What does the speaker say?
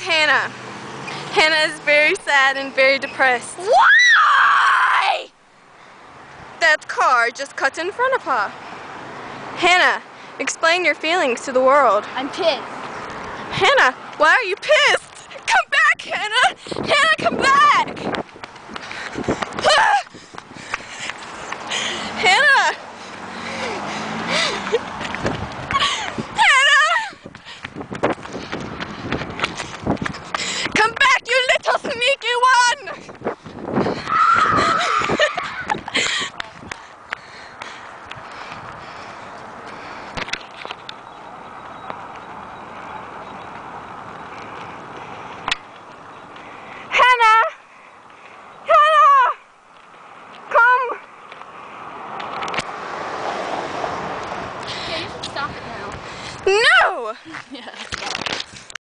is Hannah. Hannah is very sad and very depressed. Why? That car just cut in front of her. Hannah, explain your feelings to the world. I'm pissed. Hannah, why are you pissed? Come back, Hannah! Hannah, come back! Hannah! Hannah! Come back, you little sneaky one! Hannah! Hannah! Come! Okay, you can stop it now. No! Yeah.